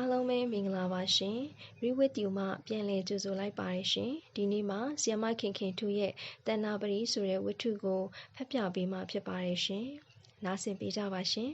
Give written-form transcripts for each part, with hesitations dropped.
အားလုံးပဲမင်္ဂလာပါရှင် Rewit တူမှပြန်လည်ကြိုဆိုလိုက်ပါတယ်ရှင်ဒီနေ့မှာဆီယမခင်ခင်ထူရဲ့တဏ္ဍပရိဆိုတဲ့ဝတ္ထုကိုဖတ်ပြပေးမှာဖြစ်ပါတယ်ရှင်နားဆင်ပေးကြပါရှင်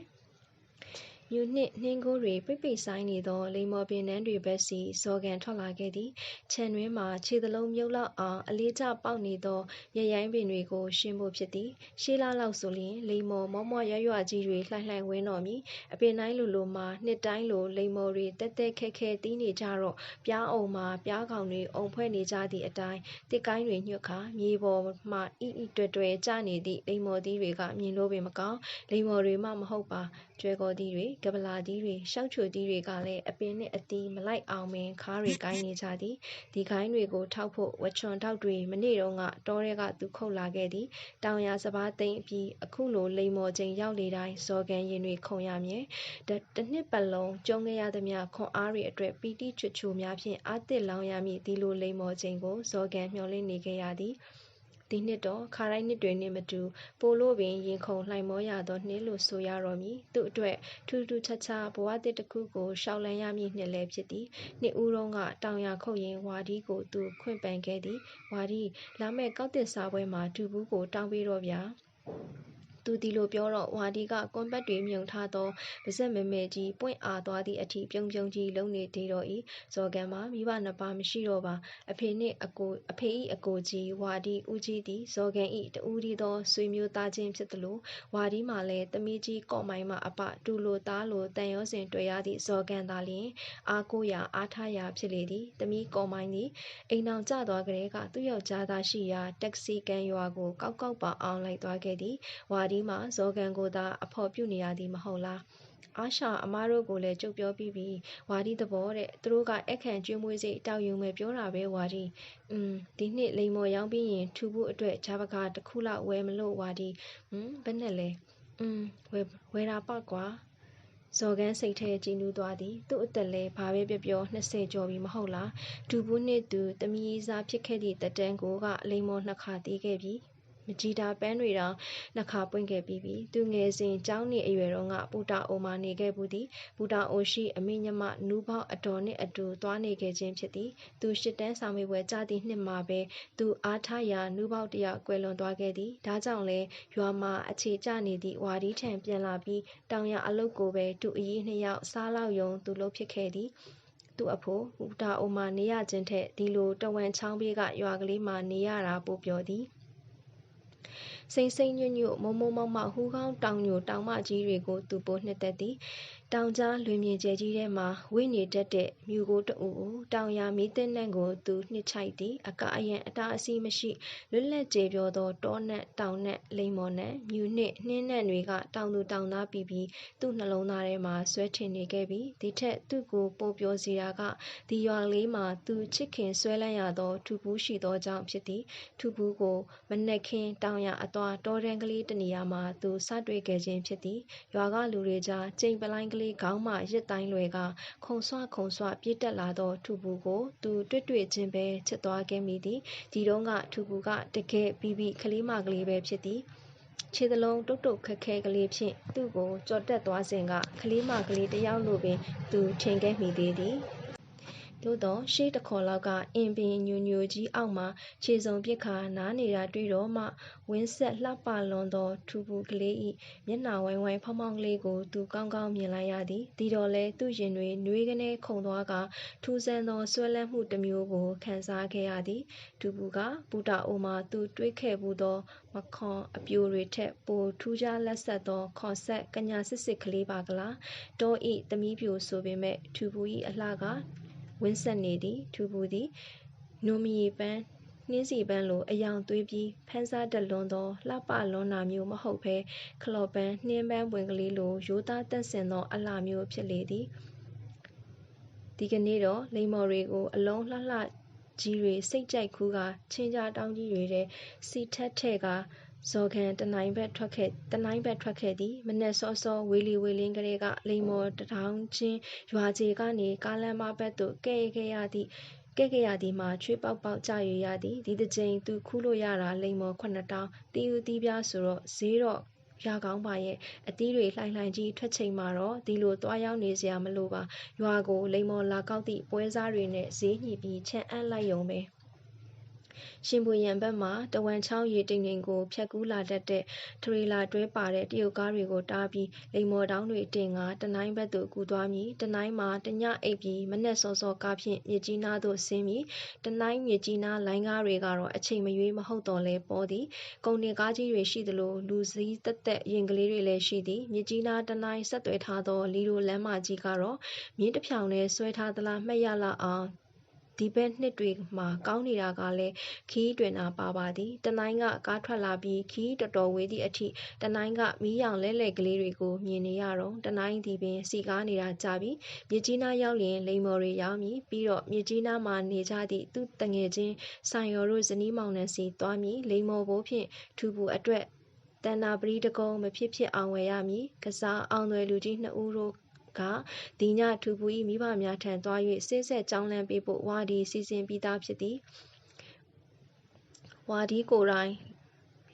မြူနှစ်နှင်းကိုတွေပိတ်ပိတ်ဆိုင်နေသောလိမ္မော်ပင်နှန်းတွေဘက်စီဇော်ကန်ထွက်လာခဲ့သည်ခြံတွင်မှခြေသလုံးမြုပ်လောက်အောင်အလေးကျပေါက်နေသောရရိုင်းပင်တွေကိုရှင်းဖို့ဖြစ်သည်ရှေးလားလောက်ဆိုလျင်လိမ္မော်မောမောရွရွကြီးတွေလှိုင်လှိုင်ဝင်းတော်မီအပင်တိုင်းလိုလိုမှာနှစ်တိုင်းလိုလိမ္မော်တွေတက်တက်ခဲခဲတီးနေကြတော့ပြားအုံမှာပြားကောင်တွေအုံဖွဲ့နေကြသည့်အတိုင်းတစ်ကိုင်းတွေညှွတ်ခါမြေပေါ်မှဤတွေ့တွေ့ကျနေသည့်လိမ္မော်သီးတွေကမြင်လို့ပင်မကောင်းလိမ္မော်တွေမှမဟုတ်ပါကျွဲကောသီးတွေကပလာသီးတွေရှောက်ချိုသီးတွေကလည်းအပင်နှင့်အသီးမလိုက်အောင်ပင်ခါးတွေကိုင်းနေကြသည်ဒီကိုင်းတွေကိုထောက်ဖို့ဝချွန်ထောက်တွေမနေ့တုန်းကတောထဲကသူခုတ်လာခဲ့သည်တောင်ရစပားသိမ့်အပြီးအခုလိုလိမ္မော်ချိန်ရောက်လေတိုင်းဇော်ကန်ရင်တွေခုန်ရမြဲတစ်နှစ်ပတ်လုံးကျုံခဲ့ရသမျှခွန်အားတွေအတွက်ပီတိချွတ်ချိုများဖြင့်အားတစ်လောင်ရမည်ဒီလိုလိမ္မော်ချိန်ကိုဇော်ကန်မျှော်လင့်နေခဲ့ရသည်ဒီနှစ်တော့ခါတိုင်းနှစ်တွေနှင့်မတူပိုလို့ပင်ရင်ခုန်လှိုင်မောရသောနှစ်လို့ဆိုရတော့မည်သူ့အတွက်ထူးထူးခြားခြားဘဝတစ်တစ်ခုကိုရှောက်လန်းရမည်နှစ်လည်းဖြစ်သည်နှစ်ဦးလုံးကတောင်ရခုတ်ရင်ဝါဒီကိုသူခွင့်ပန်ခဲ့သည်ဝါဒီလာမဲ့ကောက်တစ်စားပွဲမှာဒူဘူးကိုတောင်းပေးတော့ဗျာသူဒီလိုပြောတော့ဝါဒီကကွန်ပတ်တွေမြုံထားသောပါဇက်မဲမဲကြီးပွင့်အားသွားသည့်အထိပြုံပြုံကြီးလုံးနေသေးတော့၏ဇော်ကန်မှာမိဘနှစ်ပါးမရှိတော့ပါအဖေ၏အကိုကြီးဝါဒီဦးကြီးသည်ဇော်ကန်၏တဦးတည်းသောဆွေမျိုးသားချင်းဖြစ်သလိုဝါဒီမှလည်းသမီးကြီးကော့မိုင်းမှအပတူလိုသားလိုတန်ရောစဉ်တွေ့ရသည့်ဇော်ကန်သာလျှင်အားကိုးရာအားထားရာဖြစ်လေသည်သမီးကော့မိုင်းသည်အိမ်အောင်ကျသွားကလေးကသူ့ယောက်ျားသားရှိရာတက်ဆီကန်ရွာကိုကောက်ကောက်ပါအောင်လိုက်သွားခဲ့သည်ဝါဒီမှဇော်ကန်ကိုသာအဖော်ပြုနေရသည်မဟုတ်လားအာရှာအမားတို့ကိုလည်းကြုတ်ပြောပြီးပြီဝါဒီသဘောတဲ့သူတို့ကအခန့်ကျွေးမွေးစိတ်တောက်ယူမယ်ပြောတာပဲဝါဒီဒီနှစ်လိမ္မော်ရောင်းပြီးရင်ထူဖို့အတွက်ဂျာပကာတစ်ခုလောက်ဝယ်မလို့ဝါဒီဘယ်နဲ့လဲဝယ်တာပေါ့ကွာဇော်ကန်စိတ်ထဲကြည်နူးသွားသည်သူ့အသက်လဲဘာပဲပြော20ကျော်ပြီမဟုတ်လားဒူဘူးနှစ်သူတမီးစားဖြစ်ခဲ့သည့်တက်တန်းကိုကလိမ္မော်နှစ်ခါတီးခဲ့ပြီမကြီးတာပန်းတွေတောင်နှစ်ခါပွင့်ခဲ့ပြီးပြီသူငယ်စဉ်ကျောင်းနေအရွယ်တော့ကပူတာအိုမှာနေခဲ့ဘူးသည်ပူတာအိုရှိအမိညမနူးပေါက်အတော်နှင့်အတူသွားနေခဲ့ခြင်းဖြစ်သည်သူရှစ်တန်းဆောင်မေပွဲကြသည့်နှစ်မှာပဲသူအားထားရာနူးပေါက်တယောက်ကွယ်လွန်သွားခဲ့သည်ဒါကြောင့်လဲရွာမှာအခြေကျနေသည့်ဝါဒီထံပြန်လာပြီးတောင်ရအလုတ်ကိုပဲသူအကြီးနှစ်ယောက်စားလောက်ယုံသူလုပ်ဖြစ်ခဲ့သည်သူ့အဖိုးပူတာအိုမှာနေရခြင်းထက်ဒီလိုတဝမ်ချောင်းဘေးကရွာကလေးမှာနေရတာပိုပြောသည်စိမ့်စိမ့်ညွတ်ညွတ်မိုးမိုးမောက်မောက်ဟူးကောင်းတောင်ညိုတောင်မကြီးတွေကိုသူပိုနှစ်သက်သည်တောင်ကြားလွင်မြေကျဲကြီးထဲမှာဝိနေတတ်တဲ့မြူကိုတူတောင်ရမီးတင်းနှံ့ကိုသူနှစ်ချိုက်သည်အကအယံအတားအဆီးမရှိလွတ်လပ်ကျေပြောသောတောနက်တောင်နက်လိမ္မော်နက်မြူနှင့်နှင်းနက်တွေကတောင်သူတောင်သားပြီးသူ့နှလုံးသားထဲမှာဆွဲထင်နေခဲ့ပြီဒီထက်သူ့ကိုပိုပြောစီတာကဒီရွာလေးမှာသူချစ်ခင်ဆွဲလန်းရသောထူဘူးရှိသောကြောင့်ဖြစ်သည်ထူဘူးကိုမနက်ခင်းတောင်ရအသွားတောတန်းကလေးတနေရာမှာသူစတွေ့ခဲ့ခြင်းဖြစ်သည်ရွာကလူတွေကြားကျိန်ပလိုင်းကလေးခေါင်းမှရစ်တိုင်းလွယ်ကခုံဆွပြေးတက်လာသောထူဘူးကိုသူတွေ့ချင်းပဲချစ်သွားခဲ့မိသည်ဒီတုန်းကထူဘူးကတကယ်ပြီးကလေးမကလေးပဲဖြစ်သည်ခြေသလုံးတုတ်တုတ်ခက်ခဲကလေးဖြင့်သူ့ကိုကြော်တက်သွားစဉ်ကကလေးမကလေးတယောက်လိုပင်သူထင်ခဲ့မိသေးသည်သို့သောရှေးတခေါ်လောက်ကအင်ပင်ညိုညိုကြီးအောက်မှာခြေစုံပစ်ခါနားနေတာတွေ့တော့မှဝင်းဆက်လှပလွန်သောထူဘူးကလေး၏မျက်နှာဝိုင်းဝိုင်းဖောင်းဖောင်းကလေးကိုသူကောင်းကောင်းမြင်လိုက်ရသည်ဒီတော့လဲသူ့ရင်တွေနှွေးကနေခုန်သွားကထူးဆန်းသောဆွဲလန်းမှုတစ်မျိုးကိုခံစားခဲ့ရသည်ထူဘူးကပူတာအိုမှာသူတွေးခဲ့ဘူးသောမခွန်အပြိုတွေထက်ပိုထူးခြားလက်ဆက်သောခေါ်ဆက်ကညာစစ်ကလေးပါကလားတော၏သမီးပြိုဆိုပေမဲ့ထူဘူး၏အလှကဝင်းဆက်နေသည်ထူဘူးသည်နိုမီပန်းနှင်းစီပန်းလိုအယောင်သွေးပြီးဖန်းစားတလွန်းသောလှပလွန်းတာမျိုးမဟုတ်ဘဲခလော့ပန်းနှင်းပန်းပွင့်ကလေးလိုရိုးသားတန့်စင်သောအလှမျိုးဖြစ်လေသည်ဒီကနေ့တော့လိမ္မော်တွေကိုအလုံးလှလှကြီးတွေစိတ်ကြိုက်ခူးကချင်းကြားတောင်းကြီးတွေထဲစီထက်ထဲကဇော်ကန်တနိုင်းဘက်ထွက်ခဲ့သည်မနက်စောစောဝေလီဝေလင်းကလေးကလိမ္မော်တထောင်ချင်းရွာကြီးကနေကားလမ်းမဘက်သို့ကဲခဲ့ရသည်မှာချွေးပေါက်ပေါက်ကြရသည်ဒီတစ်ကြိမ်သူခူးလို့ရတာလိမ္မော်9တောင်းတီးဦးတီးပြားဆိုတော့ဈေးတော့ ရကောင်းပါရဲ့အသီးတွေလှိုင်လှိုင်ကြီးထွက်ချိန်မှာတော့ဒီလိုသွားရောက်နေစရာမလိုပါရွာကိုလိမ္မော်လာကောက်သည့်ပွဲစားတွေနဲ့ဈေးညှိပြီးချန်အပ်လိုက်ရုံပဲရှင်ဘူရန်ဘက်မှာတဝန်ချောင်းရေတိမ်တိမ်ကိုဖြတ်ကူးလာတတ်တဲ့ထရေလာတွဲပါတဲ့တရုတ်ကားတွေကိုတားပြီးလိမ္မော်တောင်းတွေတင်ကတနိုင်းဘက်သို့ကူသွားမည်တနိုင်းမှာတညအိပ်ပြီးမနက်စောစောကားဖြင့်မြစ်ကြီးနားသို့ဆင်းမည်တနိုင်းမြစ်ကြီးနားလိုင်းကားတွေကတော့အချိန်မရွေးမဟုတ်တော့လဲပေါ်သည်ကုန်တင်ကားကြီးတွေရှိသလိုလူစည်းသက်သက်ရင်ကလေးတွေလည်းရှိသည်မြစ်ကြီးနားတနိုင်းဆက်သွယ်ထားသောလီဒိုလမ်းမကြီးကတော့မြင်းတစ်ဖြောင်နဲ့ဆွဲထားသလားမှတ်ရလောက်အောင်ဒီဘက်နှစ်တွေမှာကောင်းနေတာကလည်းခီးတွင်တာပါသည်တနိုင်းကကားထွက်လာပြီးခီးတော်တော်ဝေးသည့်အထိတနိုင်းကမီးရောင်လဲလှဲကလေးတွေကိုမြင်နေရတော့တနိုင်းဒီပင်စီကားနေတာကြပြီးမြစ်ကြီးနားရောက်ရင်လိမ္မော်တွေရောက်မည်ပြီးတော့မြစ်ကြီးနားမှာနေကြသည့်သူ့တငယ်ချင်းဆိုင်ရော်တို့ဇနီးမောင်နှံစီသွားမည်လိမ္မော်ဘိုးဖြင့်ထူပူအတွက်တဏ္ဍာပရိတကုံမဖြစ်ဖြစ်အောင်ဝယ်ရမည်ကစားအောင်သွယ်လူကြီးနှစ်ဦးတို့ကဒီညထူပူ၏မိဘများထံသွား၍ဆေးဆက်ကြောင်းလန့်ပေးဖို့ဝါဒီစီစဉ်ပြီးသားဖြစ်သည်ဝါဒီကိုယ်တိုင်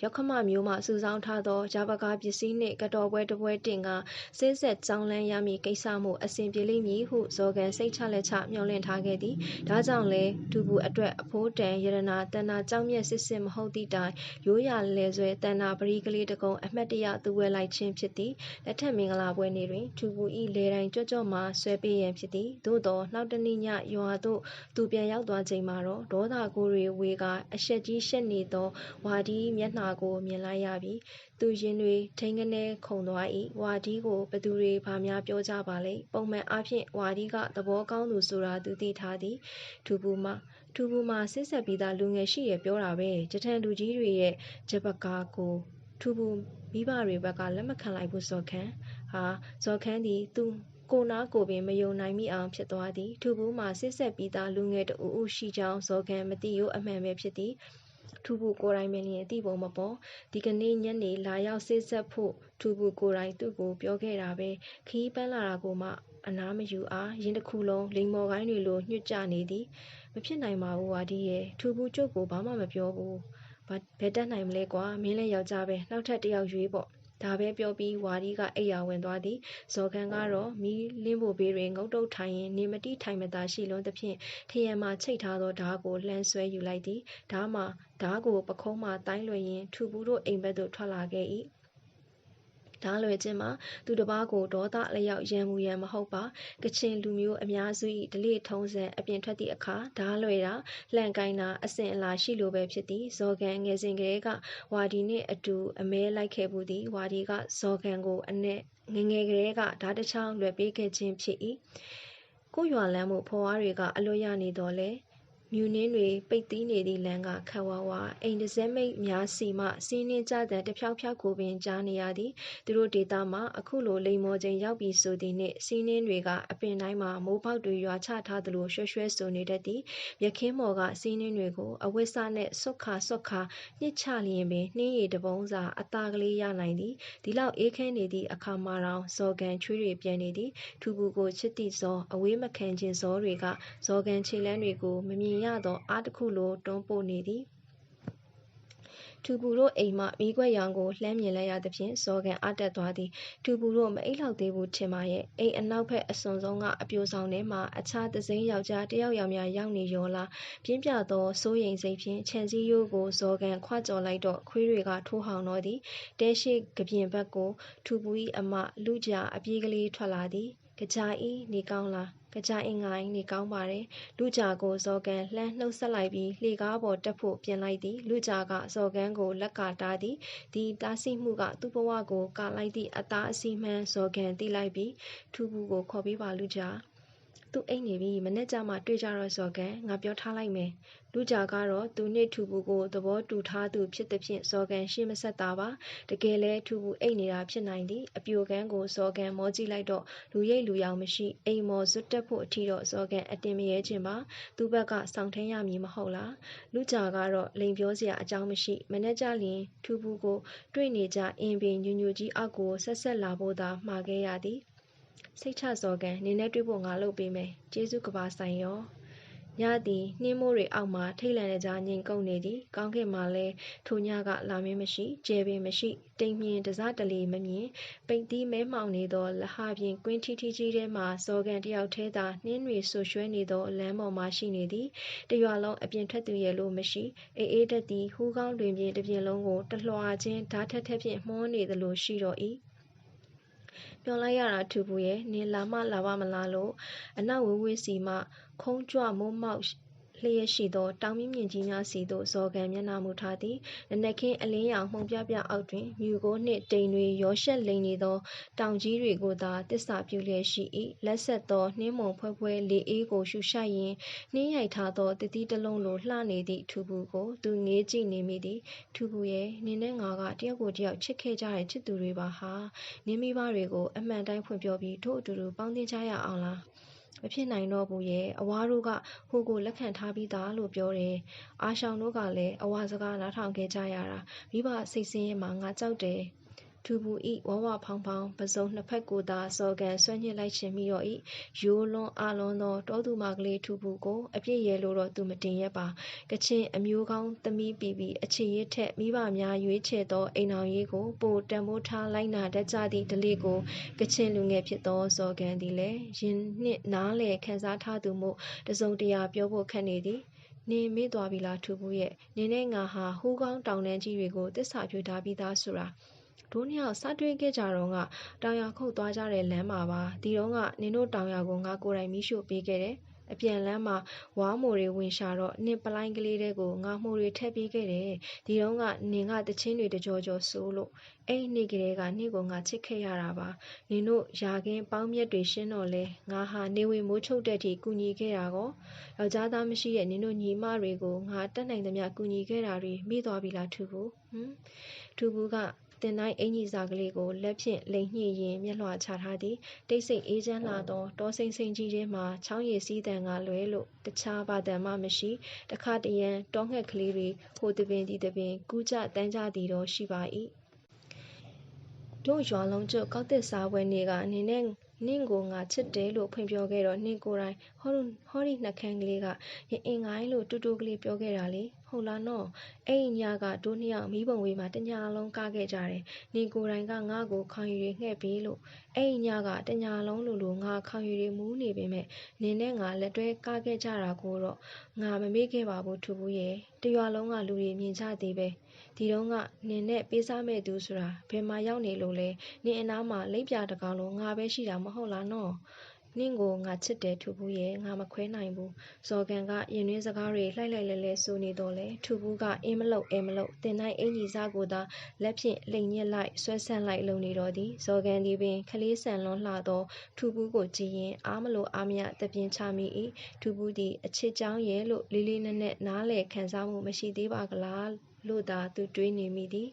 ရောက်ခမမျိုးမှစုဆောင်းထားသောဂျာပကာပစ္စည်းနှင့်ကတော်ပွဲတစ်ပွဲတင်ကဆေးဆက်ကြောင်းလန့်ရမည့်ကိစ္စမှုအစဉ်ပြေလိမ့်မည်ဟုဇော်ကန်စိတ်ချလက်ချမျှော်လင့်ထားခဲ့သည်ဒါကြောင့်လဲထူပူအတွက်အဖိုးတန်ရတနာတဏ္ဍာကြောင့်မြတ်စစ်စစ်မဟုတ်သည့်တိုင်ရိုးရာလဲဆွဲတဏ္ဍာပရိကလေးတကုံအမှတ်တရသူဝဲလိုက်ခြင်းဖြစ်သည်လက်ထက်မင်္ဂလာပွဲနေ့တွင်ထူပူ၏လေတိုင်ကြော့ကြော့မှဆွဲပေးရန်ဖြစ်သည်သို့သောနောက်တနေ့ညရွာသို့သူပြန်ရောက်သွားချိန်မှာတော့ဒေါသကိုတွေဝေကအရှက်ကြီးရှက်နေသောဝါဒီမျက်နှာကိုမြင်လိုက်ရပြီသူရင်တွေထိန်ကနေခုန်သွား၏ဝါဒီကိုဘသူတွေဘာများပြောကြပါလိမ့်ပုံမှန်အားဖြင့်ဝါဒီကသဘောကောင်းသူဆိုတာသူသိထားသည်ထူပူမှာဆစ်ဆက်ပြီးသားလူငယ်ရှိရပြောတာပဲကြထန်လူကြီးတွေရဲ့ဂျပကာကိုထူပူမိဘတွေဘက်ကလက်မခံလိုက်ဘူးဇော်ခန်းဟာဇော်ခန်းသည်သူကိုနာကိုပင်မယုံနိုင်မိအောင်ဖြစ်သွားသည်ထူပူမှာဆစ်ဆက်ပြီးသားလူငယ်တဦးဦးရှိကြောင်းဇော်ခန်းမသိရိုးအမှန်ပဲဖြစ်သည်ထူပူကိုယ်တိုင်ပင်လျင်အသိပုံမပေါ်ဒီကနေ့ညနေလာရောက်ဆေးဆက်ဖို့ထူပူကိုယ်တိုင်သူ့ကိုပြောခဲ့တာပဲခီးပန်းလာတာကိုမှအနားမယူအားရင်တစ်ခုလုံးလိမ္မော်ကိုင်းတွေလိုညှွတ်ကြနေသည်မဖြစ်နိုင်ပါဘူးဝါဒီရဲ့ထူပူကျုပ်ကိုဘာမှမပြောဘူးဘယ်တတ်နိုင်မလဲကွာမင်းလည်းယောက်ျားပဲနောက်ထပ်တစ်ယောက်ရွေးပေါ့ဒါပဲပြောပြီးဝါဒီကအိယာဝင်သွားသည်ဇော်ခန်းကတော့မီးလင်းဖို့ဘေးတွင်ငုတ်တုတ်ထိုင်ရင်နေမတိထိုင်မသာရှိလွန်းသဖြင့်ထရံမှာချိတ်ထားသောဓားကိုလှမ်းဆွဲယူလိုက်သည်ဓားကိုပခုံးမှတိုင်းလွှဲရင်းထူပူတို့အိမ်ဘက်သို့ထွက်လာခဲ့၏ဓားလွယ်ခြင်းမှာသူတစ်ပါးကိုဒေါသအလျောက်ရန်မူရန်မဟုတ်ပါကချင်လူမျိုးအများစု၏ဓလေ့ထုံးစံအပြင်ထွက်သည့်အခါဓားလွယ်တာလှန်ကိုင်းတာအစဉ်အလာရှိလိုပဲဖြစ်သည်ဇော်ကန်ငယ်စဉ်ကလေးကဝါဒီနှင့်အတူအမဲလိုက်ခဲ့ဘူးသည်ဝါဒီကဇော်ကန်ကိုငငယ်ကလေးကဓားတစ်ချောင်းလွယ်ပေးခဲ့ခြင်းဖြစ်၏ကိုရွာလမ်းမှုဖွားဝါးတွေကအလွတ်ရနေတော်လဲမြူနင်းတွေပိတ်သီးနေသည့်လမ်းကခက်ဝါဝါအိမ်တစ်စက်မိတ်များစီမှစီးနှင်းကြတဲ့တဖြောက်ဖြောက်ကိုပင်ကြားနေရသည်သူတို့ဒေသမှာအခုလိုလိမ္မော်ချိန်ရောက်ပြီဆိုသည်နှင့်စီးနှင်းတွေကအပင်တိုင်းမှာမိုးပေါက်တွေရွာချထားသလိုရွှဲရွှဲဆိုနေတတ်သည်မြက်ခင်းမော်ကစီးနှင်းတွေကိုအဝိဆနဲ့ဆွတ်ခါညှစ်ချလျင်ပင်နှင်းရည်တပုံးစာအသားကလေးရနိုင်သည်ဒီလောက်အေးခဲနေသည့်အခါမှာတော့ဇော်ကန်ချွေးတွေပြန်နေသည်ထူပူကိုချစ်သည့်ဇော်အဝေးမခံခြင်းဇော်တွေကဇော်ကန်ခြေလမ်းတွေကိုမမြင်ရသောအားတစ်ခုလိုတွန်းပို့နေသည်ထူပူတို့အိမ်မှမီးခွက်ရောင်ကိုလှမ်းမြင်လိုက်ရသဖြင့်ဇော်ကန်အားတက်သွားသည်ထူပူတို့မအိပ်လောက်သေးဘူးထင်ပါရဲ့အိမ်အနောက်ဘက်အစွန်ဆုံးကအပြိုဆောင်ထဲမှအခြားတစ်စိမ်းယောက်ျားတစ်ယောက်ယောက်များရောက်နေရောလားပြင်းပြသောစိုးရိမ်စိတ်ဖြင့်ခြံစည်းရိုးကိုဇော်ကန်ခွကြော်လိုက်တော့ခွေးတွေကထိုးဟောင်တော့သည်တဲရှိကပြင်ဘက်ကိုထူပူ၏အမလူကြာအပြေးကလေးထွက်လာသည်ကြာဤနေကောင်းလားကြာအင်္ဂိုင်းနေကောင်းပါတယ်လူကြာကိုဇော်ကန်လှမ်းနှုတ်ဆက်လိုက်ပြီးလှေကားပေါ်တက်ဖို့ပြင်လိုက်သည်လူကြာကဇော်ကန်ကိုလက်ကတားသည်ဒီတားဆီးမှုကသူ့ဘဝကိုကာလိုက်သည့်အသားအစီမှန်းဇော်ကန်သိလိုက်ပြီးထူပူကိုခေါ်ပေးပါလူကြာသူအိတ်နေပြီမနေ့ကျမှတွေ့ကြတော့ဇော်ကန်ငါပြောထားလိုက်မယ်လူကြာကတော့သူနှင့်ထူပူကိုသဘောတူထားသူဖြစ်သဖြင့်ဇော်ကန်ရှေ့မဆက်တာပါတကယ်လဲထူပူအိတ်နေတာဖြစ်နိုင်သည်အပြိုကန်းကိုဇော်ကန်မောကြည့်လိုက်တော့လူရိပ်လူရောင်မရှိအိမ်မော်ဇွတ်တက်ဖို့အထိတော့ဇော်ကန်အတင်မရဲခြင်းပါသူ့ဘက်ကစောင့်ထင်းရမည်မဟုတ်လားလူကြာကတော့လိန်ပြောစရာအကြောင်းမရှိမနေ့ကျလျင်ထူပူကိုတွေ့နေကြအင်ပင်ညူညူကြီးအောက်ကိုဆက်လာဖို့သာမှာခဲ့ရသည်စိတ်ချဇော်ကန်နင်းနဲ့တွေ့ဖို့ငါလုပ်ပေးမယ်ကျေးဇူးကဘာဆိုင်ရော ညသည်နှင်းမိုးတွေအောက်မှထိတ်လန့်နေကြငြိမ်ကုန်နေသည်ကောင်းကင်မှာလည်းထိုညကလာမင်းမရှိကျယ်ပင်မရှိတိမ်မြင်တစတလီမမြင်ပိတ်သီးမဲမှောင်နေသောလဟာပြင်ကွင်းထီထီကြီးထဲမှစော်ကန်တယောက်ထဲသာနှင်းတွေဆူရွှဲနေသောလမ်းပေါ်မှာရှိနေသည်တရွာလုံးအပြင်ထွက်သူရဲ့လို့မရှိအေးအေးတက်သည်ဟူးကောင်းတွင်ပြင်တစ်ပြင်လုံးကိုတလွှာချင်းဓာတ်ထက်ထက်ဖြင့်မှုန်းနေသလိုရှိတော့၏မျောလိုက်ရတာထူပူရဲ့နင်လာမလာပါမလားလို့အနောက်ဝေးဝေးစီမှခုံးကြွမိုးမောက်လျက်ရှိသောတောင်မြင့်မြင့်ကြီးများစီသို့ဇော်ကန်မျက်နှာမူထားသည်နနက်ခင်းအလင်းရောင်မှုန်ပြပြအောက်တွင်မြူကိုနှင့်တိမ်တွေရောရှက်လိမ်နေသောတောင်ကြီးတွေကိုသာတစ္ဆာပြုလျက်ရှိ၏လက်ဆက်သောနှင်းမုန်ဖွဲဖွဲလေအေးကိုရှူရှိုက်ရင်းနှင်းရိုက်ထားသောတတိတလုံးလိုလှနေသည့်ထူပူကိုသူငေးကြည့်နေမိသည်ထူပူရဲ့နင်နဲ့ငါကတယောက်ကိုတယောက်ချစ်ခဲ့ကြတဲ့ချစ်သူတွေပါဟာနင်းမိဘတွေကိုအမှန်တိုင်းဖွင့်ပြောပြီးတို့အတူတူပေါင်းသင်းကြရအောင်လားမဖြစ်နိုင်တော့ဘူးရဲ့အဝါတို့ကဟိုကိုလက်ခံထားပြီးသားလို့ပြောတယ်အာရှောင်တို့ကလည်းအဝါစကားနားထောင်ခဲ့ကြရတာမိဘစိတ်ဆင်းရဲမှာငါကြောက်တယ်ထူပူဤဝဝဖောင်းဖောင်းပစုံနှစ်ဖက်ကိုသာစော်ကန်ဆွဲညစ်လိုက်ခြင်းမိတော့ဤရိုးလွန်အာလွန်သောတောသူမကလေးထူပူကိုအပြစ်ရဲလို့တော့သူမတင်ရက်ပါကချင်အမျိုးကောင်းသမီးပီပီအခြေရထက်မိဘများရွေးချယ်သောအိမ်တော်ရေးကိုပိုတန်ဖိုးထားလိုက်နာတတ်ကြသည့်ဓလေ့ကိုကချင်လူငယ်ဖြစ်သောစော်ကန်သည်လည်းယင်းနှင့်နားလည်ခံစားထားသူမို့တစုံတရာပြောဖို့ခက်နေသည်နင်မေ့သွားပြီလားထူပူရဲ့နင်နဲ့ငါဟာဟူးကောင်းတောင်တန်းကြီးတွေကိုတစ္ဆာပြုထားပြီးသားဆိုတာတို့နှစ်ယောက်စတွေ့ခဲ့ကြတော့ကတောင်ရခုတ်သွားကြတဲ့လမ်းမှာပါဒီတော့ကနင်တို့တောင်ရကိုငါကိုယ်တိုင်မီးရှို့ပေးခဲ့တယ်အပြန်လမ်းမှာဝါးမိုတွေဝင်ရှာတော့နင်ပလိုင်းကလေးတွေကိုငါမှုတွေထည့်ပေးခဲ့တယ်ဒီတော့ကနင်ကတချင်းတွေတကြောကြောဆိုးလို့အဲ့နေ့ကလေးကနင့်ကိုငါချစ်ခဲ့ရတာပါနင်တို့ယာကင်းပေါင်းမြက်တွေရှင်းတော့လဲငါဟာနေဝင်မိုးချုပ်တဲ့အထိကူညီခဲ့တာကောယောက်ျားသားမရှိတဲ့နင်တို့ညီမတွေကိုငါတတ်နိုင်သမျှကူညီခဲ့တာတွေမိသွားပြီလားထူဘူးထူဘူးကတင်တိုင်းအင်ကြီးစားကလေးကိုလက်ဖြင့်လိမ်ညှိရင်မျက်လွှာချထားသည်တိတ်ဆိတ်အေးချမ်းလာသောတောစိမ့်စိမ့်ကြီးထဲမှချောင်းရည်စည်းတန်ကလွဲလို့တခြားဘာတန်မှမရှိတခါတရံတောငှက်ကလေးတွေဟိုတပင်ဒီတပင်ကူးကြတန်းကြသည်တော့ရှိပါ၏တို့ရွာလုံးကျုပ်ကောက်တစ်စားပွဲနေ့ကနင့်ကိုငါချစ်တယ်လို့ဖွင့်ပြောခဲ့တော့နင့်ကိုယ်တိုင်ဟောဒီနှက်ခမ်းကလေးကရင်အင်ငိုင်းလို့တူတူကလေးပြောခဲ့တာလေဟုတ်လားနော်အဲ့ညကတို့နှစ်ယောက်မီးပုံဝေးမှာတညလုံးကားခဲ့ကြတယ်နင်ကိုယ်တိုင်ကငါ့ကိုခေါင်ယူတွေငှဲ့ပြီးလို့အဲ့ညကတညလုံးလိုငါခေါင်ယူတွေမူးနေပေမဲ့နင်နဲ့ငါလက်တွဲကားခဲ့ကြတာကိုတော့ငါမမေ့ခဲ့ပါဘူးထူဘူးရဲ့တရွာလုံးကလူတွေမြင်ကြသေးပဲဒီတော့ကနင်နဲ့ပေးစားမဲ့သူဆိုတာဘယ်မှာရောက်နေလို့လဲနင်အနားမှာလိပ်ပြတကောင်လုံးငါပဲရှိတာမဟုတ်လားနော်နင့်ကိုငါချစ်တယ်ထူဘူးရဲ့ငါမခွဲနိုင်ဘူးဇော်ကန်ကရင်တွင်းစကားတွေလှိုက်လဲဆိုနေတော့လေထူဘူးကအင်းမလို့အဲမလို့တင်တိုင်းအင်ကြီးစားကိုသာလက်ဖြင့်လိမ်ညက်လိုက်ဆွဲဆန့်လိုက်လုံနေတော့သည်ဇော်ကန်ဒီပင်ခလေးဆန်လွန်လှသောထူဘူးကိုကြည့်ရင်အားမလို့အားမရတပြင်းချမိ၏ထူဘူးသည်အချစ်ကြောင်းရဲ့လို့လေးလေးနက်နက်နားလေခံစားမှုမရှိသေးပါကလားလို့သာသူတွေးနေမိသည်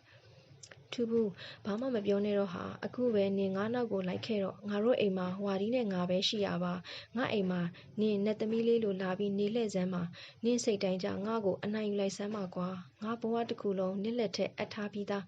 ထူဘူးဘာမှမပြောနဲ့တော့ဟာအခုပဲနင်ငါးနောက်ကိုလိုက်ခဲ့တော့ငါတို့အိမ်မှာဝါဒီနဲ့ငါပဲရှိရပါငါအိမ်မှာနင်နဲ့သမီးလေးလိုလာပြီးနေလှည့်စမ်းပါနင်စိတ်တိုင်းကြငါ့ကိုအနိုင်ယူလိုက်စမ်းပါကွာငါဘဝတစ်ခုလုံးနစ်လက်ထက်အပ်ထားပြီးသား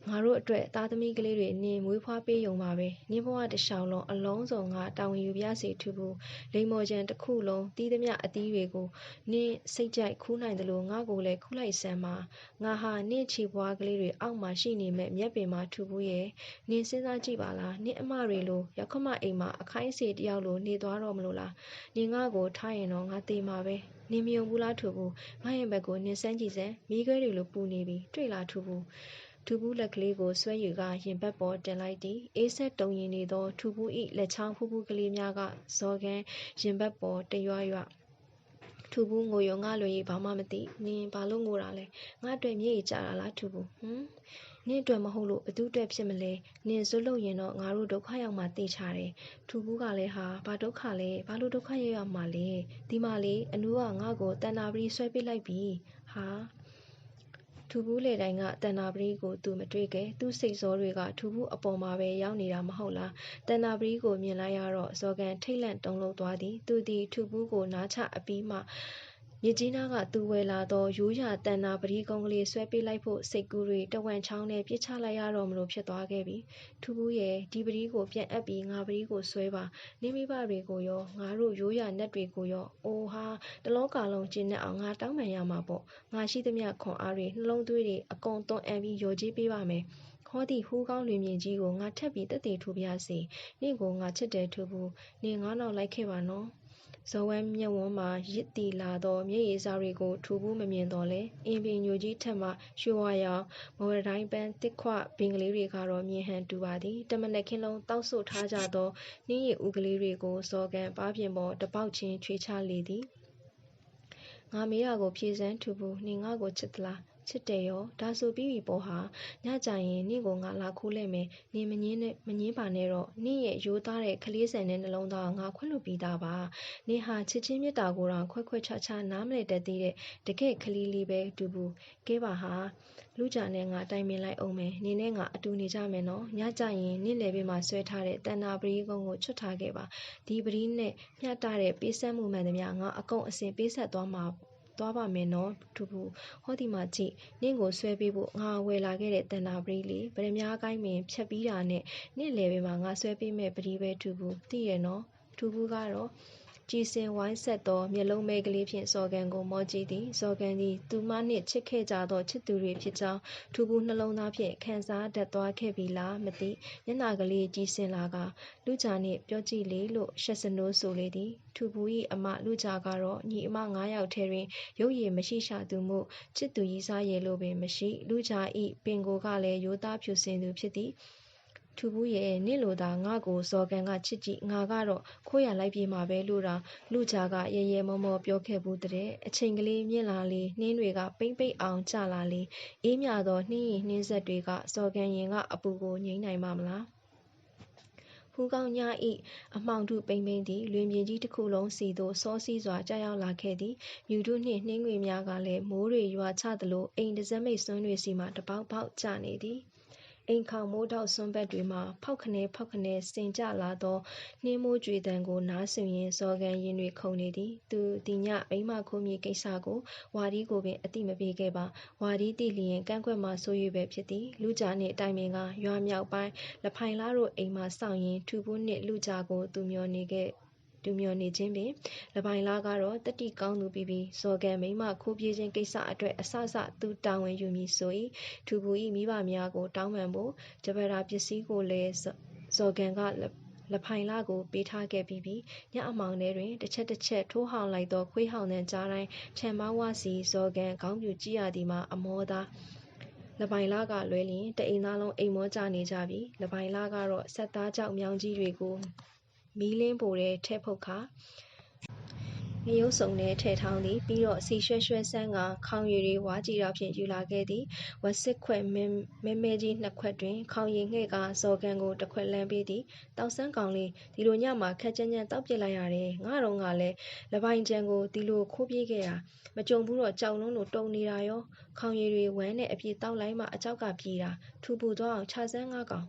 ငါတို့အတွက်သားသမီးကလေးတွေနင်မွေးဖွားပေးရုံပါပဲနင်ဘဝတစ်လျှောက်လုံးအလုံးစုံငါတာဝန်ယူပြစေထူဘူးလိမ္မော်ချံတစ်ခုလုံးတီးသမျှအသီးတွေကိုနင်စိတ်ကြိုက်ခူးနိုင်တယ်လို့ငါ့ကိုလည်းခူးလိုက်စမ်းပါငါဟာနင့်ခြေပွားကလေးတွေအောက်မှာရှိနေမဲ့မျက်ပင်မှာထူဘူးရဲ့နင်စဉ်းစားကြည့်ပါလားနင့်အမတွေလိုရောက်ခမအိမ်မှာအခိုင်းအစေတယောက်လိုနေသွားတော့မလို့လားနင်ငါ့ကိုထားရင်တော့ငါသေမှာပဲနင်မယုံဘူးလားထူဘူးငါရဲ့ဘက်ကိုနင်စမ်းကြည့်စမ်းမိခွဲတွေလိုပူနေပြီတွေ့လားထူဘူးထူဘူးလက်ကလေးကိုဆွဲယူကရင်ဘက်ပေါ်တင်လိုက်သည်အေးဆက်တုံရင်နေသောထူဘူး၏လက်ချောင်းဖူးဖူးကလေးများကဇော်ကန်ရင်ဘက်ပေါ်တရွရွထူဘူးငိုရုံငါလွင်ကြီးဘာမှမသိနင်ဘာလို့ငိုတာလဲငါအတွက်မြေကြီးကြတာလားထူဘူးနင့်အတွက်မဟုတ်လို့ဘသူအတွက်ဖြစ်မလဲနင်စွလို့ရင်တော့ငါတို့ဒုက္ခရောက်မှသိချတယ်ထူဘူးကလည်းဟာဘာဒုက္ခလဲဘာလို့ဒုက္ခရောက်မှလဲဒီမှာလေအနူးကငါ့ကိုတန်နာပရီဆွဲပေးလိုက်ပြီဟာထူဘူးလေတိုင်းကတန်နာပရီကိုသူမတွေ့ခဲ့သူ့စိတ်စောတွေကထူဘူးအပေါ်မှာပဲရောက်နေတာမဟုတ်လားတန်နာပရီကိုမြင်လိုက်ရတော့ဇော်ကန်ထိတ်လန့်တုန်လှုပ်သွားသည်သူသည်ထူဘူးကိုနားချအပြီးမှ မြစ်ကြီးနားကသူဝယ်လာသောရိုးရာတန်နာပတိကုန်းကလေးဆွဲပေးလိုက်ဖို့စိတ်ကူးတွေတဝန့်ချောင်းနဲ့ပြစ်ချလိုက်ရတော့မလို့ဖြစ်သွားခဲ့ပြီထူးဘူးရဲ့ဒီပတိကိုပြန်အပ်ပြီးငါပတိကိုဆွဲပါနင်းမိဘတွေကိုရောငါတို့ရိုးရာနက်တွေကိုရောအိုးဟာတလောကလုံးကျင်းနဲ့အောင်ငါတောင်းပန်ရမှာပေါ့ငါရှိသမျှခွန်အားတွေနှလုံးသွေးတွေအကုန်သွန်အပ်ပြီးရော်ကြီးပေးပါမယ်ဟောသည့်ဟူးကောင်းလွင်မြင့်ကြီးကိုငါထပ်ပြီးတက်တည်ထူပြစေနင့်ကိုငါချစ်တယ်ထူဘူးနင်ငါနောက်လိုက်ခဲ့ပါနော်ဇော်ဝမ်းမျက်ဝန်းမှာရစ်တီလာသောမျက်ရည်စတွေကိုထူဘူးမမြင်တော့လေအင်းပင်ညိုကြီးထက်မှရွှေဝါရောင်မော်ရတိုင်းပန်းတစ်ခွဘင်ကလေးတွေကတော့မြင်ဟန်တူပါသည်တမနက်ခင်းလုံးတောက်ဆုတ်ထားကြသောနှင်းရည်ဥကလေးတွေကိုဇော်ကန်ပါးပြင်ပေါ်တပေါက်ချင်းချွေချလေသည်ငါမေးတာကိုဖြေစမ်းထူဘူးနင်ငါကိုချစ်သလားချစ်တယ်ရောဒါဆိုပြီးပြီပေါ့ဟာညကြရင်နင့်ကိုငါလာခိုးလိုက်မယ်နင်မငင်းပါနဲ့တော့နင့်ရဲ့ရိုးသားတဲ့ကလေးဆန်တဲ့နှလုံးသားငါခွင့်လွှတ်ပြီးသားပါနင်ဟာချစ်ချင်းမြတ်တာကိုတော့ခွက်ခွက်ချာချာနားမလည်တတ်သေးတဲ့တကယ့်ကလေးလေးပဲတူဘူးကဲပါဟာလူကြနဲ့ငါတိုင်ပင်လိုက်အောင်မယ်နင်နဲ့ငါအတူနေကြမယ်နော်ညကြရင်နင့်လေဘေးမှာဆွဲထားတဲ့တန်နာပရိကုန်းကိုချွတ်ထားခဲ့ပါဒီပရိနဲ့မျှတတဲ့ပေးဆက်မှုမှန်သမျှငါအကုန်အစင်ပေးဆက်သွားပါမယ်နော်ထူဘူးဟောဒီမှာကြည့်နင့်ကိုဆွဲပေးဖို့ငါဝယ်လာခဲ့တဲ့တန်နာပရိလေးဗရမ ्या ကိုင်းမင်ဖြတ်ပြီးတာနဲ့နင့်လေဘေးမှာငါဆွဲပေးမဲ့ပရိပဲထူဘူးသိရနော်ထူဘူးကတော့ကြည်စင်ဝိုင်းဆက်သောမျက်လုံးမဲကလေးဖြင့်ဇော်ကန်ကိုမောကြည့်သည်ဇော်ကန်သည်သူမနှင့်ချစ်ခဲ့ကြသောချစ်သူတွေဖြစ်ကြောင်းထူဘူးနှလုံးသားဖြင့်ခံစားတတ်သွားခဲ့ပြီလားမသိမျက်နှာကလေးကြည်စင်လာကလူကြနှင့်ပြောကြည့်လေလို့ရှက်စနိုးဆိုလေသည်ထူဘူး၏အမလူကြကတော့ညီအမ9 ယောက်ထဲတွင်ရုပ်ရည်မရှိရှာသူမှုချစ်သူကြီးစားရည်လိုပင်မရှိလူကြ၏ပင်ကိုကလည်းရိုးသားဖြူစင်သူဖြစ်သည်ထူဘူးရဲ့နင့်လိုသာငါ့ကိုဇော်ကန်ကချစ်ကြည့်ငါကတော့ခိုးရလိုက်ပြေးမှာပဲလို့တာလူကြားကရဲရဲမောမောပြောခဲ့ဘူးတဲ့အချိန်ကလေးမြင့်လာလေနှင်းတွေကပိမ့်ပိတ်အောင်ကျလာလေအေးမြသောနှင်းရည်နှင်းဆက်တွေကဇော်ကန်ရင်ကအပူကိုငြိမ်းနိုင်ပါမလားဟူးကောင်းည၏အမှောင်ထုပိမ့်ပိမ့်သည်လွင်ပြင်ကြီးတစ်ခုလုံးစီသို့စောစီးစွာကျရောက်လာခဲ့သည်မြူထုနှင့်နှင်းငွေများကလည်းမိုးတွေရွာချသလိုအိမ်တစ်စက်မိတ်စွန်းတွေစီမှတပေါက်ပေါက်ကျနေသည်အိမ်ခေါင်မိုးထောက်စွန်းဘက်တွေမှာဖောက်ခနဲဖောက်ခနဲစင်ကျလာသောနှင်းမိုးကြွေတံကိုနားဆင်ရင်းဇော်ကန်ရင်တွေခုန်နေသည်သူဒီညမိန်းမခိုးမြေကိစ္စကိုဝါဒီကိုပင်အတိမပေးခဲ့ပါဝါဒီတိလျင်ကန့်ကွက်မှဆို၍ပဲဖြစ်သည်လူကြနှင့်တိုင်ပင်ကရွာမြောက်ပိုင်းလဖိုင်လားတို့အိမ်မှစောင့်ရင်းထူဘူးနှင့်လူကြကိုသူမျောနေခြင်းပင်လပိုင်လားကတော့တတိကောင်းသူပြီးဇော်ကန်မိန်းမခိုးပြေးခြင်းကိစ္စအတွက်အဆသူတာဝန်ယူမည်ဆို၏ထူဘူး၏မိဘများကိုတောင်းပန်ဖို့ဂျပရာပစ္စည်းကိုလည်းဇော်ကန်ကလဖိုင်လားကိုပေးထားခဲ့ပြီးပြီညအမောင်ထဲတွင်တစ်ချက်ထိုးဟောင်လိုက်သောခွေးဟောင်သံကြားတိုင်းခြံမဝစီဇော်ကန်ခေါင်းပြူကြည့်ရသည်မှာအမောသားလပိုင်လားကလွဲလျင်တအိမ်သားလုံးအိမ်မောကြနေကြပြီလပိုင်လားကတော့ဆက်သားကြောက်မြောင်ကြီးတွေကိုမီးလင်းပိုထဲထည့်ဖုတ်ခါငရုတ်စုံထဲထည့်ထောင်းသည်ပြီးတော့စီရွှဲရွှဲဆန်းကခေါင်ရည်တွေဝါးကြည်တော်ဖြင့်ယူလာခဲ့သည်ဝက်စစ်ခွက်မဲကြီး2 ခွက်တွင်ခေါင်ရည်ငှဲ့ကဇော်ကန်ကို1 ခွက်လှမ်းပေးသည်တောက်ဆန်းကောင်လေးဒီလိုညမှာခက်ကြမ်းကြမ်းတောက်ပစ်လိုက်ရတယ်ငါတော့ကလည်းလပိုင်ကြံကိုဒီလိုခိုးပြေးခဲ့တာမကြုံဘူးတော့ကြောက်လုံးလို့တုံနေတာရောခေါင်ရည်တွေဝမ်းနဲ့အပြည့်တောက်လိုက်မှအကြောက်ကပြေးတာထူပူသွားအောင်ခြာဆန်းငါကောင်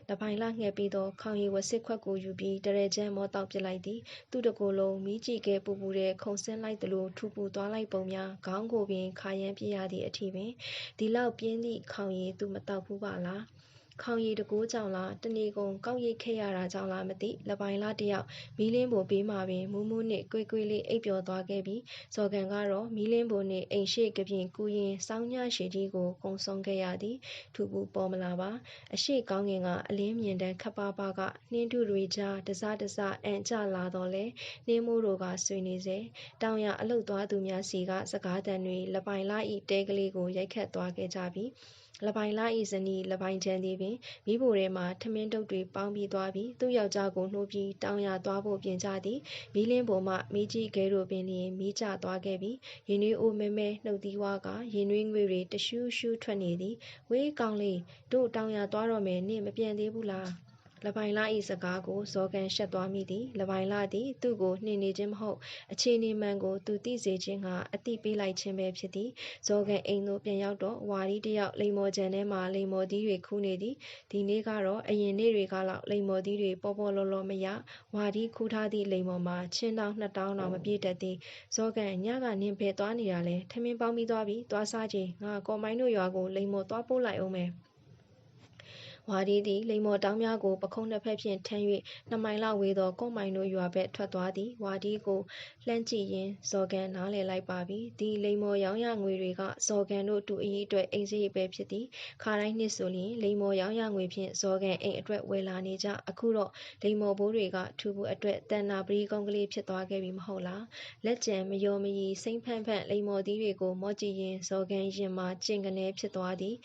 လပိုင်လာငှက်ပြီးတော့ခေါင်ရည်ဝက်စစ်ခွက်ကိုယူပြီးတရဲချမ်းမောတောက်ပစ်လိုက်သည်သူ့တကိုယ်လုံးမီးကြည့်ကဲပူပူတဲ့ခုန်ဆင်းလိုက်သလိုထူပူသွားလိုက်ပုံများခေါင်းကိုပင်ခါရမ်းပြရသည့်အထိပင်ဒီလောက်ပြင်းသည့်ခေါင်ရည်သူမတောက်ဘူးပါလားခေါင်ရည်တကိုးကြောင့်လားတနေကုန်ကောက်ရိတ်ခဲ့ရတာကြောင့်လားမသိလပိုင်လားတယောက်မီးလင်းပိုပေးမှပင်မူးမူးနှင့်ကွေးလေးအိပ်ပျော်သွားခဲ့ပြီးဇော်ကန်ကတော့မီးလင်းပိုနှင့်အိမ်ရှိကပြင်ကူရင်စောင်းညရှည်ကြီးကိုကုံဆုံးခဲ့ရသည်ထူပူပေါ်မလာပါအရှိကောင်းကင်ကအလင်းမြင်တန်းခပ်ပါးပါးကနှင်းထုတွေကြားတစအန်ကျလာတော့လဲနှင်းမိုးတို့ကဆွေနေစေတောင်ရအလုတ်သွားသူများစီကစကားတန်တွေလပိုင်လားဤတဲကလေးကိုရိုက်ခတ်သွားခဲ့ကြပြီလပိုင်လားဤဇနီးလပိုင်ချန်သည်ပင်မိဘထဲမှထမင်းတုပ်တွေပေါင်းပြီးသွားပြီးသူ့ယောက်ျားကိုနှိုးပြီးတောင်ရသွားဖို့ပြင်ကြသည်မီးလင်းပေါ်မှမီးကြီးခဲတို့ပင်လျင်မီးကျသွားခဲ့ပြီးရင်နှွေးအိုးမဲမဲနှုတ်သီးဝါကရင်နှွေးငွေတွေတရှူးရှူးထွက်နေသည်ဝေးကောင်းလေးတို့တောင်ရသွားတော့မယ်နင့်မပြန်သေးဘူးလား လပိုင်လာဤစကားကိုဇောကန်ရှက်သွားမိသည်လပိုင်လာသည်သူ့ကိုနှင်နေခြင်းမဟုတ်အခြေအနေမှန်ကိုသူသိစေခြင်းကအတိပေးလိုက်ခြင်းပဲဖြစ်သည်ဇောကန်အိမ်သို့ပြန်ရောက်တော့ဝါဒီတယောက်လိမ္မော်ချန်ထဲမှာလိမ္မော်သီးတွေခူးနေသည်ဒီနေ့ကတော့အရင်နေ့တွေကလောက်လိမ္မော်သီးတွေပေါ်ပေါ်လောလောမရဝါဒီခူးထားသည့်လိမ္မော်မှာချင်းတောင်းနှစ်တောင်းတောင်မပြည့်တတ်သည်ဇောကန်ညကနင်ဖယ်သွားနေတာလဲထမင်းပေါင်းပြီးသွားပြီသွားစားကြငါကော်မိုင်းတို့ရွာကိုလိမ္မော်သွားပို့လိုက်အောင်မယ်ဝါဒီသည်လိမ္မော်တောင်းများကိုပခုံးနှစ်ဖက်ဖြင့်ထမ်း၍2မိုင်လောက်ဝေးသောကော့မိုင်တို့ရွာဘက်ထွက်သွားသည်ဝါဒီကိုလှမ်းကြည့်ရင်းဇော်ကန်နားလည်လိုက်ပါပြီဒီလိမ္မော်ရောင်းရငွေတွေကဇော်ကန်တို့တူအီအတွက်အိမ်စရိတ်ပဲဖြစ်သည်ခါတိုင်းနှစ်ဆိုလျှင်လိမ္မော်ရောင်းရငွေဖြင့်ဇော်ကန်အိမ်အတွက်ဝယ်လာနေကြအခုတော့လိမ္မော်ဘိုးတွေကထူဘူးအတွက်တန်နာပရီကုန်းကလေးဖြစ်သွားခဲ့ပြီမဟုတ်လားလက်ကျန်မယောမရီစိမ့်ဖန့်ဖန့်လိမ္မော်သီးတွေကိုမော့ကြည့်ရင်ဇော်ကန်ရင်မှာကျင်ကနေဖြစ်သွားသည်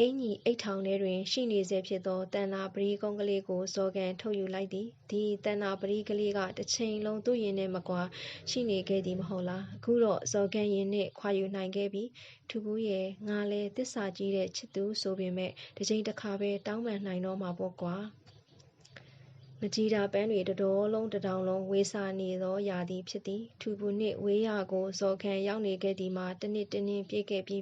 အင်ကြီးအိတ်ထောင်ထဲတွင်ရှိနေစေဖြစ်သောတန်နာပရီကုန်းကလေးကိုဇော်ကန်ထုတ်ယူလိုက်သည်ဒီတန်နာပရီကလေးကတစ်ချိန်လုံးသူ့ရင်နဲ့မကွာရှိနေခဲ့သည်မဟုတ်လားအခုတော့ဇော်ကန်ရင်နဲ့ခွာယူနိုင်ခဲ့ပြီထူဘူးရဲ့ငါလဲတစ္ဆာကြီးတဲ့ချစ်သူဆိုပေမဲ့တစ်ချိန်တစ်ခါပဲတောင်းပန်နိုင်တော့မှာပေါ့ကွာမကြီးတာပန်းတွေတတော်လုံးတတောင်လုံးဝေးစာနေသောရာသီဖြစ်သည်ထူဘူးနှင့်ဝေးရကိုဇော်ခံရောက်နေခဲ့သည်မှာတနစ်တင်းတင်းပြေးခဲ့ပြီး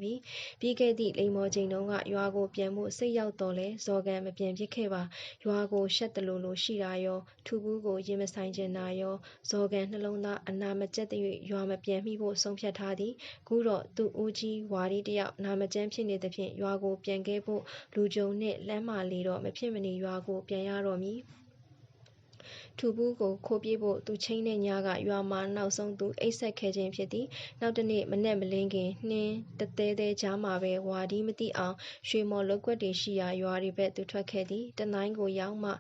ခဲ့သည့်လိမ္မော်ချိန်တုန်းကရွာကိုပြန်မှုစိတ်ရောက်တော်လဲဇော်ခံမပြန်ဖြစ်ခဲ့ပါရွာကိုရှက်တလို့ရှိတာရောထူဘူးကိုရင်မဆိုင်ကျင်တာရောဇော်ခံနှလုံးသားအနာမကျက်တဲ့၍ရွာမပြန်မိဖို့ဆုံးဖြတ်ထားသည်ခုတော့သူ့ဦးကြီးဝါဒီတယောက်နာမကျန်းဖြစ်နေသဖြင့်ရွာကိုပြန်ခဲ့ဖို့လူကြုံနှင့်လမ်းမာလေတော့မဖြစ်မနေရွာကိုပြန်ရတော့မည်ထူဘူးကိုခိုးပြေးဖို့သူချင်းတဲ့ညကရွာမှာနောက်ဆုံးသူအိတ်ဆက်ခဲ့ခြင်းဖြစ်သည်နောက်တစ်နေ့မနက်မလင်းခင်နှင်းတသေးသေးကြားမှာပဲဝါဒီမသိအောင်ရွှေမော်လောက်ွက်တွေရှိရာရွာတွေဘက်သူထွက်ခဲ့သည်တနိုင်းကိုရောက်မှ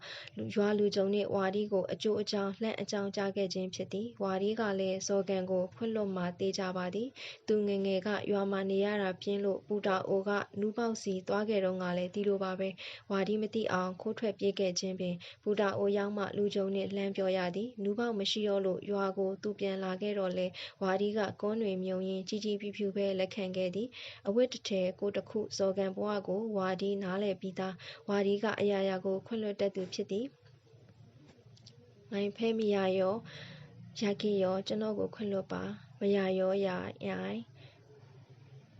ရွာလူကြုံနှင့်ဝါဒီကိုအကျိုးအကြောင်းလှမ်းအကြောင်းကြားခဲ့ခြင်းဖြစ်သည်ဝါဒီကလည်းဇော်ကန်ကိုဖွင့်လွတ်မှတေးကြပါသည်သူငငယ်ကရွာမှာနေရတာပြင်းလို့ပူတာအိုကနူးပေါက်စီသွားခဲ့တော့ကလည်းဒီလိုပါပဲဝါဒီမသိအောင်ခိုးထွက်ပြေးခဲ့ခြင်းပင်ပူတာအိုရောက်မှလူကြုံနှင့်လှမ်းပြောရသည်နူးပေါက်မရှိတော့လို့ရွာကိုသူပြန်လာခဲ့တော့လဲဝါဒီကကွန်းတွေမြုံရင်းကြီးကြီးပြူပြူပဲလက်ခံခဲ့သည်အဝတ်တစ်ထည်ကိုတစ်ခုဇော်ကန်ဘဝကိုဝါဒီနားလည်ပြီးသားဝါဒီကအရာရာကိုခွင့်လွှတ်တတ်သူဖြစ်သည်မိုင်ဖဲမိရရောရခဲ့ရောကျွန်တော်ကိုခွင့်လွှတ်ပါမရရောရိုင်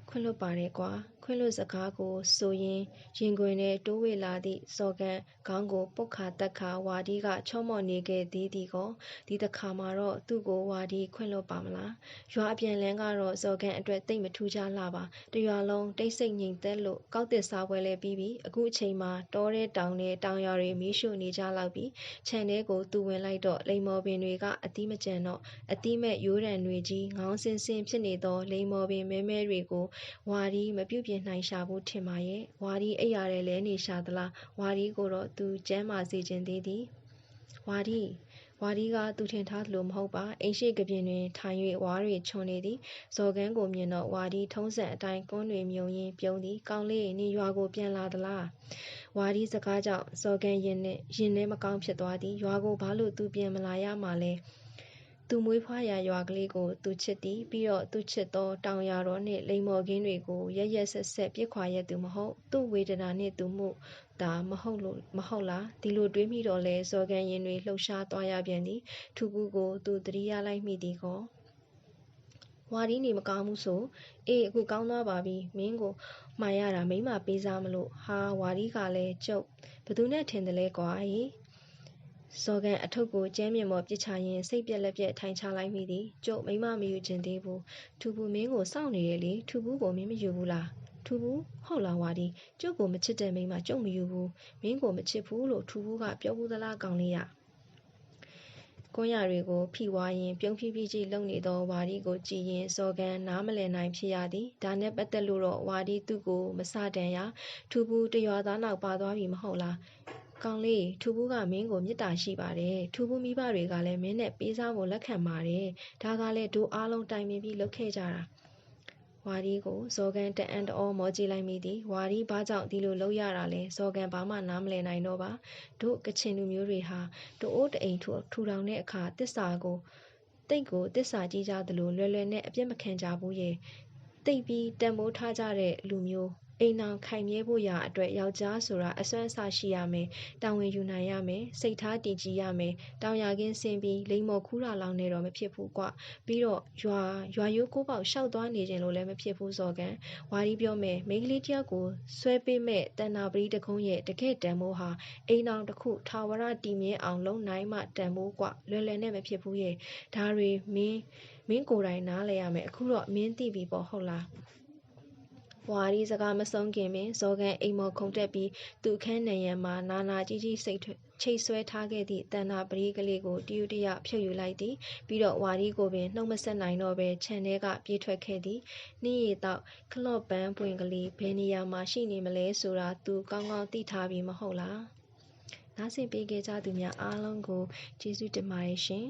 ခွင့်လွှတ်ပါတယ်ကွာခွင့်လွှတ်စကားကိုဆိုရင်ရင်ခွင်ထဲတိုးဝေလာသည့်ဇော်ကန်ခေါင်းကိုပုတ်ခါတက်ခါဝါဒီကချော့မော့နေခဲ့သည်ကောဒီတခါမှာတော့သူ့ကိုဝါဒီခွင့်လွှတ်ပါမလားရွာအပြန်လန်းကတော့ဇော်ကန်အတွက်တိတ်မထူးခြားလှပါတရွာလုံးတိတ်ဆိတ်ငြိမ်သက်လို့ကောက်တစ်စားပွဲလဲပြီးပြီအခုအချိန်မှာတောထဲတောင်ထဲတောင်ရွာတွေမီးရှို့နေကြလောက်ပြီခြံထဲကိုသူဝင်လိုက်တော့လိမ္မော်ပင်တွေကအသီးမကျန်တော့အသီးမဲ့ရိုးတံတွေကြီးငေါင်းစင်စင်ဖြစ်နေသောလိမ္မော်ပင်မဲမဲတွေကိုဝါဒီမပြုတ်ပြင်းနိုင်ရှာဘူးထင်ပါရဲ့ဝါဒီအိပ်ရတယ်လဲနေရှာသလားဝါဒီကိုတော့သူကျမ်းမာစေခြင်းသေးသည်ဝါဒီကသူထင်ထားသလိုမဟုတ်ပါအိမ်ရှိကပြင်တွင်ထိုင်၍ဝါးတွေချွန်နေသည်ဇော်ကန်းကိုမြင်တော့ဝါဒီထုံးစံအတိုင်းကွန်းတွေမြုံရင်းပြုံးသည်ကောင်းလေးနေရွာကိုပြန်လာသလားဝါဒီစကားကြောင့်ဇော်ကန်းရင်ထဲမကောင်းဖြစ်သွားသည်ရွာကိုဘာလို့သူပြန်မလာရမှာလဲသူမွေးဖွားရာရွာကလေးကိုသူချစ်သည်ပြီးတော့သူချစ်သောတောင်ယာတော်နှင့်လိမ္မော်ခင်းတွေကိုရက်ဆက်ပြစ်ခွာရသူမဟုတ်သူ့ဝေဒနာနှင့်သူမှုဒါမဟုတ်လားဒီလိုတွေးမိတော့လဲဇော်ကန်ရင်တွေလှုပ်ရှားသွားရပြန်သည်ထူဘူးကိုသူသတိရလိုက်မိသည်ကောဝါဒီနေမကောင်းဘူးဆိုအေးအခုကောင်းသွားပါပြီမင်းကိုမှားရတာမိမပေးစားမလို့ဟာဝါဒီကလည်းကျုပ်ဘသူနဲ့ထင်တယ်လဲကွာဇော်ကန်အထုပ်ကိုကျမ်းမြင့်ပေါ်ပစ်ချရင်းစိတ်ပြက်လက်ပြက်ထိုင်ချလိုက်မိသည်ကျုပ်မိမမယူခြင်းသေးဘူးထူဘူးမင်းကိုစောင့်နေတယ်လေထူဘူးကိုမင်းမယူဘူးလားထူဘူးဟုတ်လားဝါဒီကျုပ်ကိုမချစ်တဲ့မိမကျုပ်မယူဘူးမင်းကိုမချစ်ဘူးလို့ထူဘူးကပြောဘူးသလားကောင်းလေးရကွန်းရတွေကိုဖိဝါရင်ပြုံးဖိဖိကြီးလုံနေသောဝါဒီကိုကြည်ရင်ဇော်ကန်နားမလည်နိုင်ဖြစ်ရသည်ဒါနဲ့ပတ်သက်လို့တော့ဝါဒီသူ့ကိုမစတန်ရထူဘူးတရွာသားနောက်ပါသွားပြီမဟုတ်လားကောင်းလေးထူဘူးကမင်းကိုမေတ္တာရှိပါတယ်ထူဘူးမိဘတွေကလည်းမင်းနဲ့ပေးစားဖို့လက်ခံပါတယ်ဒါကလည်းတို့အားလုံးတိုင်ပင်ပြီးလုပ်ခဲ့ကြတာဝါဒီကိုဇော်ကန်တအံ့တော်မောကြည့်လိုက်မိသည်ဝါဒီဘာကြောင့်ဒီလိုလုပ်ရတာလဲဇော်ကန်ဘာမှနားမလည်နိုင်တော့ပါတို့ကချင်လူမျိုးတွေဟာတို့အိုးတအိမ်ထူထောင်တဲ့အခါတစ္ဆာကိုတိတ်ကိုတစ္ဆာကြီးကြသလိုလွယ်လွယ်နဲ့အပြစ်မခံကြဘူးရဲ့တိတ်ပြီးတန်မိုးထားကြတဲ့လူမျိုး အိမ်အောင်ခိုင်မြဲဖို့ရာအတွက်ယောက်ျားဆိုတာအစွမ်းအစရှိရမယ်တာဝန်ယူနိုင်ရမယ်စိတ်ထားတည်ကြည်ရမယ်တောင်ရကင်းဆင်းပြီးလိမ္မော်ခူးတာလောင်နေတော့မဖြစ်ဘူးကွပြီးတော့ရွာရိုးကိုပေါက်ရှောက်သွားနေခြင်းလို့လည်းမဖြစ်ဘူးစော်ကန်ဝါဒီပြောမယ်မိန်းကလေးတယောက်ကိုဆွဲပေးမဲ့တဏ္ဍာပတိတကုံးရဲ့တကယ့်တန်ဖိုးဟာအိမ်အောင်တစ်ခုထာဝရတည်မြဲအောင်လုံနိုင်မှတန်ဖိုးကွလွယ်လွယ်နဲ့မဖြစ်ဘူးရဲ့ဒါတွေမင်းကိုယ်တိုင်နားလဲရမယ်အခုတော့မင်းသိပြီပေါ့ဟုတ်လားဝါရီစကားမဆုံးခင်ပင်ဇော်ကန်အိမ်မော်ခုန်တက်ပြီးသူ့ခန်းနံရံမှာနာနာကြီးကြီးစိတ်ချိတ်ဆွဲထားခဲ့သည့်တဏ္ဍာပတိကလေးကိုတယူတရဖြုတ်ယူလိုက်သည်ပြီးတော့ဝါရီကိုပင်နှုတ်မဆက်နိုင်တော့ပဲခြံထဲကပြေးထွက်ခဲ့သည်နှင်းရည်တော့ခလော့ပန်းပွင့်ကလေးဘယ်နေရာမှာရှိနေမလဲဆိုတာသူကောင်းကောင်းသိထားပြီမဟုတ်လားနားဆင်ပေးခဲ့ကြသူများအားလုံးကိုကျေးဇူးတင်ပါတယ်ရှင်